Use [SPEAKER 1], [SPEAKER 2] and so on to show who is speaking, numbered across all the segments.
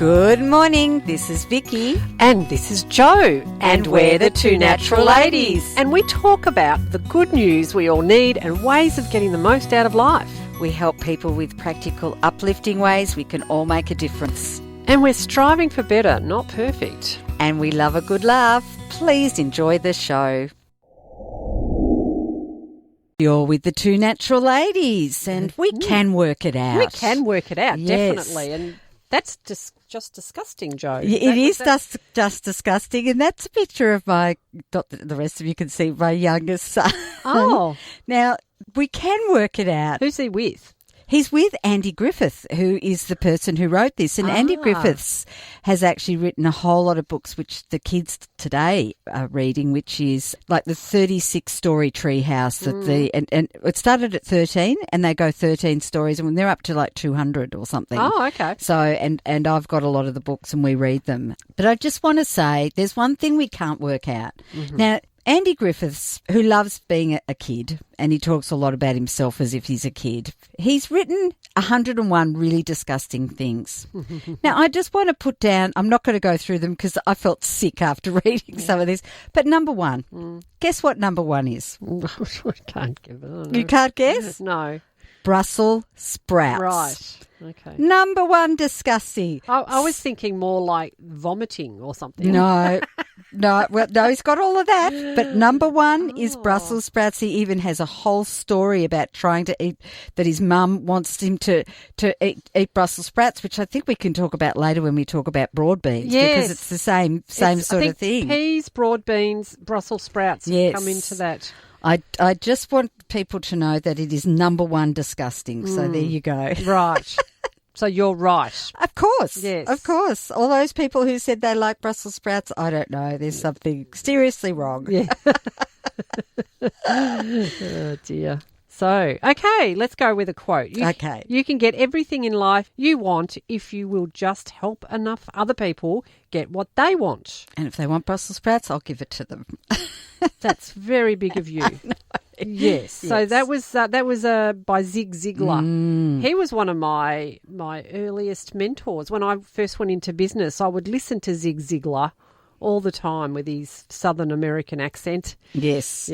[SPEAKER 1] Good morning, this is Vicki.
[SPEAKER 2] And this is Jo.
[SPEAKER 1] And we're the Two Natural Ladies.
[SPEAKER 2] And we talk about the good news we all need and ways of getting the most out of life.
[SPEAKER 1] We help people with practical, uplifting ways we can all make a difference.
[SPEAKER 2] And we're striving for better, not perfect.
[SPEAKER 1] And we love a good laugh. Please enjoy the show. You're with the Two Natural Ladies, and we can work it out.
[SPEAKER 2] We can work it out,
[SPEAKER 1] Yes.
[SPEAKER 2] definitely. And that's just disgusting, Jo.
[SPEAKER 1] It is just disgusting, and that's a picture of my, not that the rest of you can see, my youngest son.
[SPEAKER 2] Oh.
[SPEAKER 1] Now, we can work it out.
[SPEAKER 2] Who's he with?
[SPEAKER 1] He's with Andy Griffiths, who is the person who wrote this. And Andy Griffiths has actually written a whole lot of books which the kids today are reading, which is like the 36-story treehouse. And it started at 13 and they go 13 stories and they're up to like 200 or something.
[SPEAKER 2] Oh, okay.
[SPEAKER 1] So, and I've got a lot of the books and we read them. But I just want to say there's one thing we can't work out. Mm-hmm. Now, Andy Griffiths, who loves being a kid, and he talks a lot about himself as if he's a kid, he's written 101 really disgusting things. Now, I just want to put down, I'm not going to go through them because I felt sick after reading some of this, but number one, guess what number one is?
[SPEAKER 2] I can't give it.
[SPEAKER 1] You can't guess?
[SPEAKER 2] No.
[SPEAKER 1] Brussel Sprouts.
[SPEAKER 2] Right. Okay.
[SPEAKER 1] Number one, disgusting.
[SPEAKER 2] I was thinking more like vomiting or something.
[SPEAKER 1] No, he's got all of that. But number one is Brussels sprouts. He even has a whole story about trying to eat, that his mum wants him to eat Brussels sprouts, which I think we can talk about later when we talk about broad beans.
[SPEAKER 2] Yes.
[SPEAKER 1] Because it's the same sort of thing.
[SPEAKER 2] Peas, broad beans, Brussels sprouts come into that.
[SPEAKER 1] I just want people to know that it is number one disgusting. So there you go.
[SPEAKER 2] Right. So you're right.
[SPEAKER 1] Of course.
[SPEAKER 2] Yes.
[SPEAKER 1] Of course. All those people who said they like Brussels sprouts, I don't know. There's something seriously wrong.
[SPEAKER 2] Yeah. Oh, dear. So, okay, let's go with a quote.
[SPEAKER 1] Okay.
[SPEAKER 2] You can get everything in life you want if you will just help enough other people get what they want.
[SPEAKER 1] And if they want Brussels sprouts, I'll give it to them.
[SPEAKER 2] That's very big of you. Yes. So that was by Zig Ziggler. He was one of my earliest mentors. When I first went into business, I would listen to Zig Ziggler all the time with his Southern American accent.
[SPEAKER 1] Yes.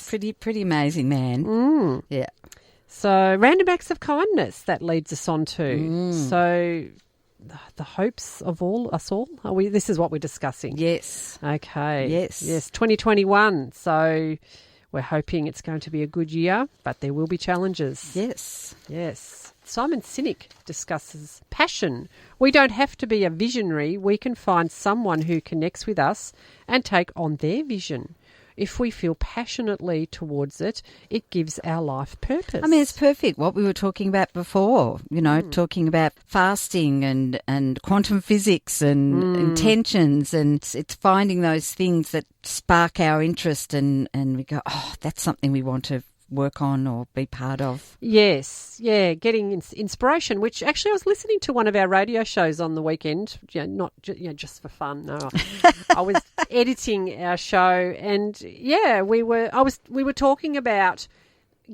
[SPEAKER 1] Pretty amazing man. Yeah.
[SPEAKER 2] So random acts of kindness, that leads us on to. So the hopes of us all. This is what we're discussing.
[SPEAKER 1] Yes.
[SPEAKER 2] Okay.
[SPEAKER 1] Yes.
[SPEAKER 2] 2021. So we're hoping it's going to be a good year, but there will be challenges. Yes. Simon Sinnek discusses passion. We don't have to be a visionary. We can find someone who connects with us and take on their vision. If we feel passionately towards it, it gives our life purpose.
[SPEAKER 1] I mean, it's perfect. What we were talking about before, talking about fasting and quantum physics and intentions, and it's finding those things that spark our interest and we go, oh, that's something we want to work on or be part of.
[SPEAKER 2] Yes, yeah, getting inspiration, which actually I was listening to one of our radio shows on the weekend, not just for fun. No, I was editing our show, and we were talking about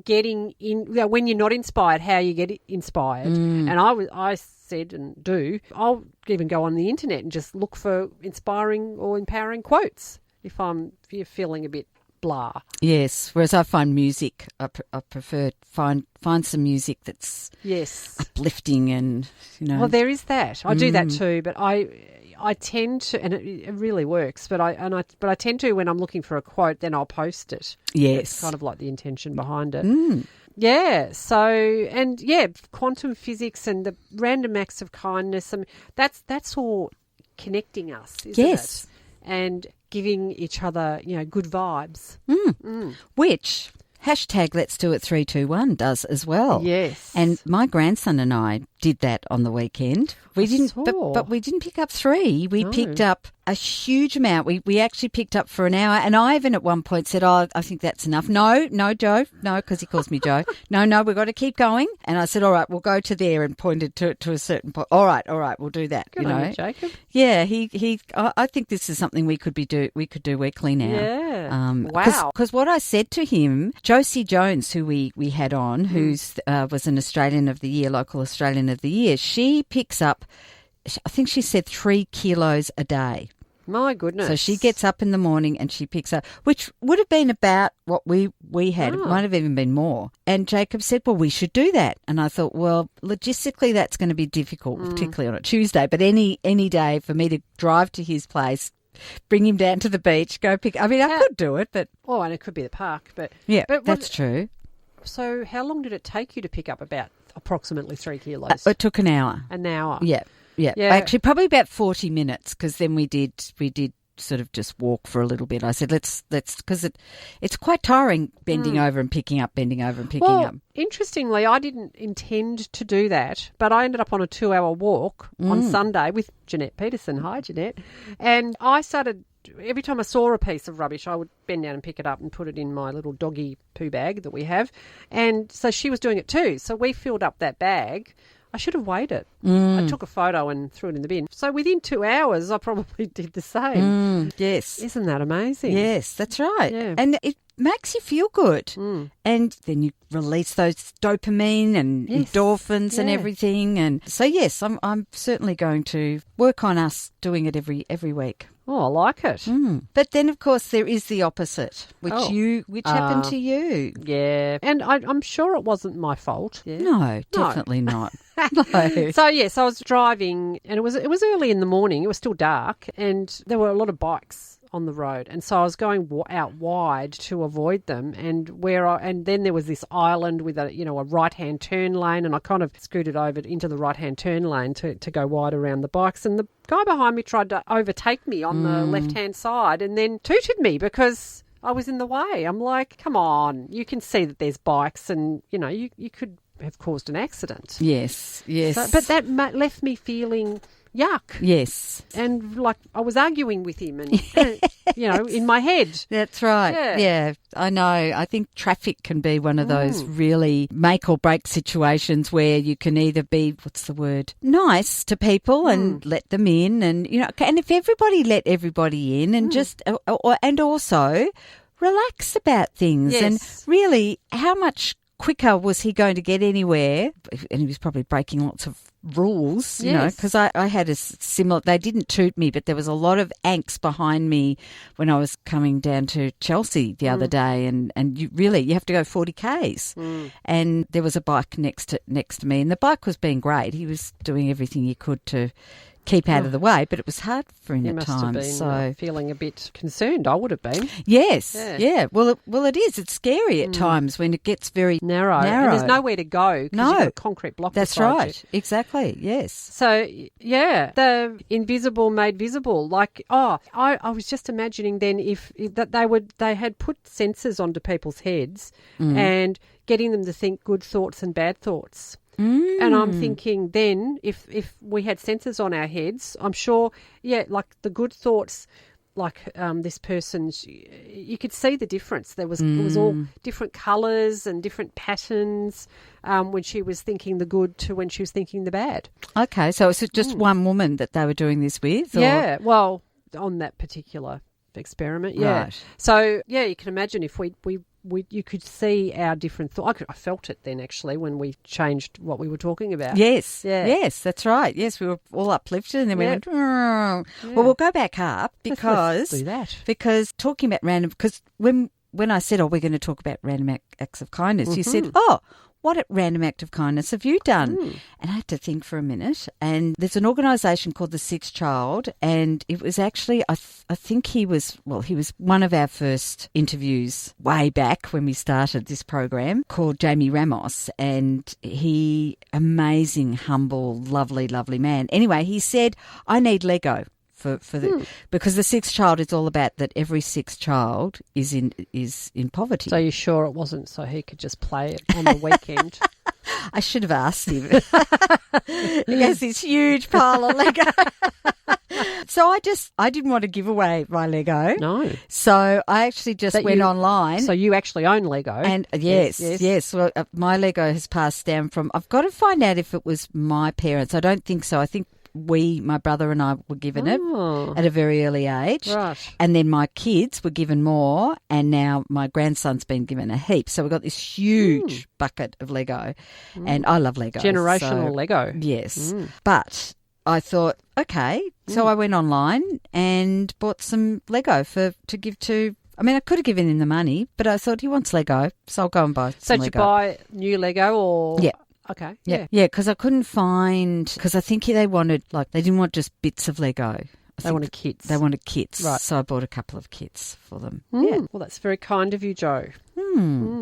[SPEAKER 2] getting in, when you're not inspired, how you get inspired. And I said and do, I'll even go on the internet and just look for inspiring or empowering quotes if you're feeling a bit blah.
[SPEAKER 1] Yes, whereas I find music, I prefer find some music that's uplifting and,
[SPEAKER 2] Well, there is that. I do that too, but I tend to, and it really works, but I tend to, when I'm looking for a quote, then I'll post it.
[SPEAKER 1] Yes.
[SPEAKER 2] It's kind of like the intention behind it. Yeah, so, and quantum physics and the random acts of kindness, I mean, that's all connecting us, isn't it? And giving each other, good vibes.
[SPEAKER 1] Which #Let'sDoIt321 does as well.
[SPEAKER 2] Yes.
[SPEAKER 1] And my grandson and I did that on the weekend. We didn't, but we didn't pick up 3. We picked up a huge amount. We actually picked up for an hour, and Ivan at one point said, "Oh, I think that's enough." No, Joe, no, because he calls me Joe. No, we've got to keep going. And I said, "All right, we'll go to there," and pointed to a certain point. All right, we'll do that.
[SPEAKER 2] Good on you, Jacob.
[SPEAKER 1] Yeah, I think this is something we could do weekly now.
[SPEAKER 2] Yeah. Wow.
[SPEAKER 1] Because what I said to him, Josie Jones, who we had on, who's was an Australian of the Year, local Australian of the Year, she picks up I think she said 3 kilos a day.
[SPEAKER 2] My goodness.
[SPEAKER 1] So she gets up in the morning and she picks up, which would have been about what we had. It might have even been more. And Jacob said, well, we should do that. And I thought, well, logistically that's going to be difficult, particularly on a Tuesday. But any day for me to drive to his place, bring him down to the beach, go pick. I mean, I could do it, but
[SPEAKER 2] and it could be the park, but
[SPEAKER 1] yeah, that's true.
[SPEAKER 2] So, how long did it take you to pick up about approximately 3 kilos?
[SPEAKER 1] It took an hour.
[SPEAKER 2] An hour.
[SPEAKER 1] Yeah. Actually, probably about 40 minutes because then we did sort of just walk for a little bit. I said, let's because it's quite tiring bending over and picking up, bending over and picking up.
[SPEAKER 2] Interestingly, I didn't intend to do that, but I ended up on a 2-hour walk on Sunday with Jeanette Peterson. Hi, Jeanette. And I started, every time I saw a piece of rubbish, I would bend down and pick it up and put it in my little doggy poo bag that we have. And so she was doing it too. So we filled up that bag. I should have weighed it. I took a photo and threw it in the bin. So within 2 hours, I probably did the same.
[SPEAKER 1] Yes.
[SPEAKER 2] Isn't that amazing?
[SPEAKER 1] Yes, that's right.
[SPEAKER 2] Yeah.
[SPEAKER 1] And it makes you feel good. And then you release those dopamine and endorphins and everything. And so, yes, I'm certainly going to work on us doing it every week.
[SPEAKER 2] Oh, I like it.
[SPEAKER 1] But then, of course, there is the opposite, which happened to you.
[SPEAKER 2] Yeah, and I'm sure it wasn't my fault. Yeah.
[SPEAKER 1] No, definitely not. No.
[SPEAKER 2] So yes, I was driving, and it was early in the morning. It was still dark, and there were a lot of bikes on the road, and so I was going out wide to avoid them. And then there was this island with a right-hand turn lane, and I kind of scooted over into the right-hand turn lane to go wide around the bikes. And the guy behind me tried to overtake me on the left-hand side, and then tooted me because I was in the way. I'm like, come on, you can see that there's bikes, and you could have caused an accident.
[SPEAKER 1] Yes.
[SPEAKER 2] So, but that left me feeling yuck.
[SPEAKER 1] Yes.
[SPEAKER 2] And like I was arguing with him and, in my head.
[SPEAKER 1] That's right. Yeah, I know. I think traffic can be one of those really make or break situations where you can either be, nice to people and let them in and if everybody let everybody in and and also relax about things.
[SPEAKER 2] Yes.
[SPEAKER 1] And really, how much quicker was he going to get anywhere? And he was probably breaking lots of rules, because I had a similar, they didn't toot me, but there was a lot of angst behind me when I was coming down to Chelsea the other day, and you have to go 40 Ks. And there was a bike next to me, and the bike was being great. He was doing everything he could to keep out of the way, but it was hard for him at times.
[SPEAKER 2] Have been, feeling a bit concerned. I would have been.
[SPEAKER 1] Yes, yeah. Well, it is. It's scary at times when it gets very narrow. And
[SPEAKER 2] there's nowhere to go because you've got a concrete block.
[SPEAKER 1] That's right. You. Exactly. Yes.
[SPEAKER 2] So the invisible made visible. Like, I was just imagining then if they had put sensors onto people's heads and getting them to think good thoughts and bad thoughts. And I'm thinking then if we had sensors on our heads, I'm sure, like the good thoughts, like this person's, you could see the difference. It was all different colours and different patterns when she was thinking the good to when she was thinking the bad.
[SPEAKER 1] Okay, so is it just one woman that they were doing this with? Or?
[SPEAKER 2] Yeah, well, on that particular experiment, yeah. Right. So, you can imagine if you could see our different thoughts. I felt it then, actually, when we changed what we were talking about.
[SPEAKER 1] Yes, yes, that's right. Yes, we were all uplifted and then we went, well, we'll go back up because...
[SPEAKER 2] Let's do that.
[SPEAKER 1] Because talking about random... Because when I said, we're going to talk about random acts of kindness, you said, what random act of kindness have you done? And I had to think for a minute. And there's an organisation called The Sixth Child, and it was actually, I think he was one of our first interviews way back when we started this program, called Jamie Ramos, and he, amazing, humble, lovely, lovely man. Anyway, he said, I need Lego. Because the sixth child is all about that every sixth child is in poverty.
[SPEAKER 2] So you're sure it wasn't so he could just play it on the weekend?
[SPEAKER 1] I should have asked him. He has this huge pile of Lego. So I didn't want to give away my Lego.
[SPEAKER 2] No.
[SPEAKER 1] So I actually just went online.
[SPEAKER 2] So you actually own Lego.
[SPEAKER 1] And yes. Well, my Lego has passed down from, I've got to find out if it was my parents. I don't think so. I think my brother and I were given it at a very early age.
[SPEAKER 2] Right.
[SPEAKER 1] And then my kids were given more, and now my grandson's been given a heap. So we've got this huge bucket of Lego, and I love Lego.
[SPEAKER 2] Generational Lego.
[SPEAKER 1] Yes. But I thought, okay. So I went online and bought some Lego to give to. I mean, I could have given him the money, but I thought he wants Lego, so I'll go and buy some Lego.
[SPEAKER 2] So did you buy new Lego or?
[SPEAKER 1] Yeah.
[SPEAKER 2] Okay.
[SPEAKER 1] Yeah, because I couldn't find, because I think they wanted, like, they didn't want just bits of Lego.
[SPEAKER 2] They wanted kits.
[SPEAKER 1] They wanted kits.
[SPEAKER 2] Right.
[SPEAKER 1] So I bought a couple of kits for them.
[SPEAKER 2] Yeah. Well, that's very kind of you, Jo.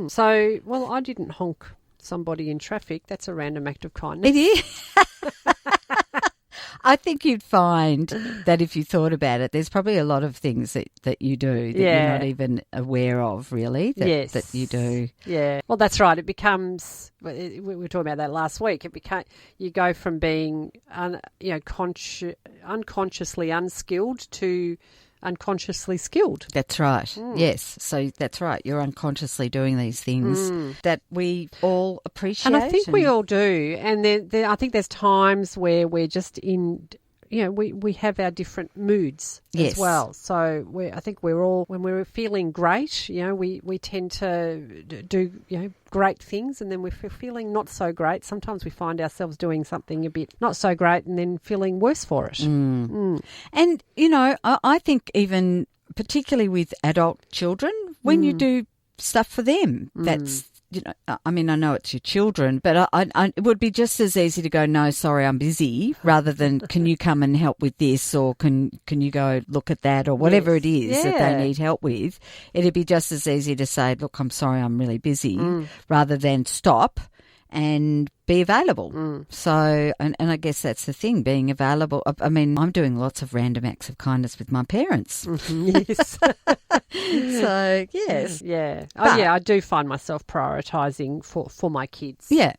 [SPEAKER 2] So, well, I didn't honk somebody in traffic. That's a random act of kindness.
[SPEAKER 1] It is. I think you'd find that if you thought about it, there's probably a lot of things that you do that you're not even aware of, really, that you do.
[SPEAKER 2] Yeah. Well, that's right. It becomes, we were talking about that last week, you go from being unconsciously unskilled to unconsciously skilled.
[SPEAKER 1] That's right. Yes. So that's right. You're unconsciously doing these things that we all appreciate.
[SPEAKER 2] And I think we all do. And I think there's times where we're just in, we have our different moods as well. So I think we're all, when we're feeling great, we tend to do, great things. And then we're feeling not so great. Sometimes we find ourselves doing something a bit not so great and then feeling worse for it.
[SPEAKER 1] And, I think even particularly with adult children, when you do stuff for them, that's, I mean, I know it's your children, but it would be just as easy to go, no, sorry, I'm busy, rather than can you come and help with this, or can you go look at that, or whatever it is that they need help with. It'd be just as easy to say, look, I'm sorry, I'm really busy, rather than stop and be available. So, and I guess that's the thing, being available. I mean, I'm doing lots of random acts of kindness with my parents.
[SPEAKER 2] Yes.
[SPEAKER 1] So, yes.
[SPEAKER 2] Yeah. I do find myself prioritising for my kids.
[SPEAKER 1] Yeah.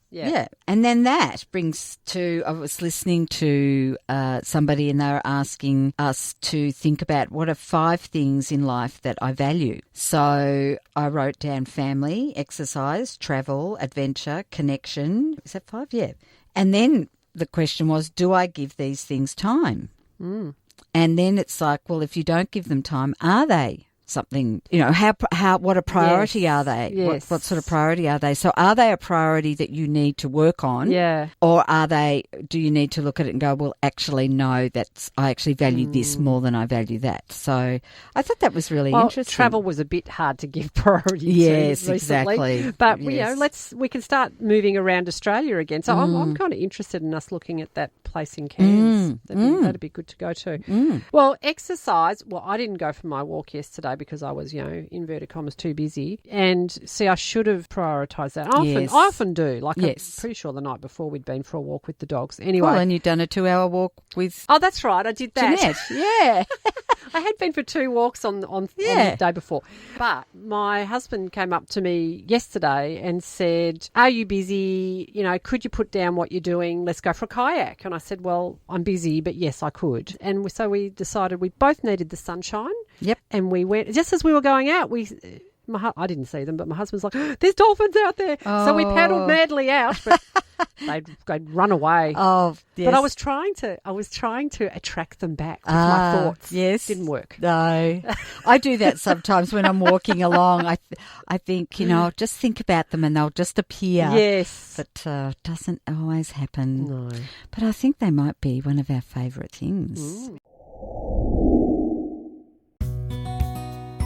[SPEAKER 1] And then that brings to, I was listening to somebody and they were asking us to think about what are 5 things in life that I value. So I wrote down family, exercise, travel, adventure, connection. Is that 5? Yeah. And then the question was, do I give these things time? And then it's like, well, if you don't give them time, are they something, what a priority are they?
[SPEAKER 2] Yes.
[SPEAKER 1] What sort of priority are they? So are they a priority that you need to work on?
[SPEAKER 2] Yeah.
[SPEAKER 1] Or do you need to look at it and go, well, actually, no, I actually value this more than I value that. So I thought that was really interesting.
[SPEAKER 2] Travel was a bit hard to give priority to recently.
[SPEAKER 1] Exactly.
[SPEAKER 2] But, we can start moving around Australia again. So I'm kind of interested in us looking at that place in Cairns. That'd be good to go to. Well, exercise. Well, I didn't go for my walk yesterday because I was, inverted commas, too busy. And see, I should have prioritised that. I often do. Like, I'm pretty sure the night before we'd been for a walk with the dogs. Anyway.
[SPEAKER 1] Well, and you'd done a 2-hour walk with...
[SPEAKER 2] Oh, that's right. I did that.
[SPEAKER 1] Jeanette. Yeah.
[SPEAKER 2] I had been for 2 walks on the day before. But my husband came up to me yesterday and said, are you busy? Could you put down what you're doing? Let's go for a kayak. And I said, well, I'm busy, but yes, I could. And so we decided we both needed the sunshine.
[SPEAKER 1] Yep.
[SPEAKER 2] And we went, just as we were going out, I didn't see them, but my husband's like, there's dolphins out there. Oh. So we paddled madly out, but they'd run away.
[SPEAKER 1] Oh, yes.
[SPEAKER 2] But I was trying to attract them back with my thoughts.
[SPEAKER 1] Yes.
[SPEAKER 2] Didn't work.
[SPEAKER 1] No. I do that sometimes when I'm walking along. I think, just think about them and they'll just appear.
[SPEAKER 2] Yes.
[SPEAKER 1] But doesn't always happen.
[SPEAKER 2] No.
[SPEAKER 1] But I think they might be one of our favourite things.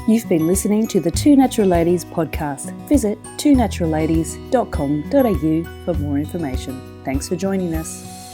[SPEAKER 3] You've been listening to the Two Natural Ladies podcast. Visit twonaturalladies.com.au for more information. Thanks for joining us.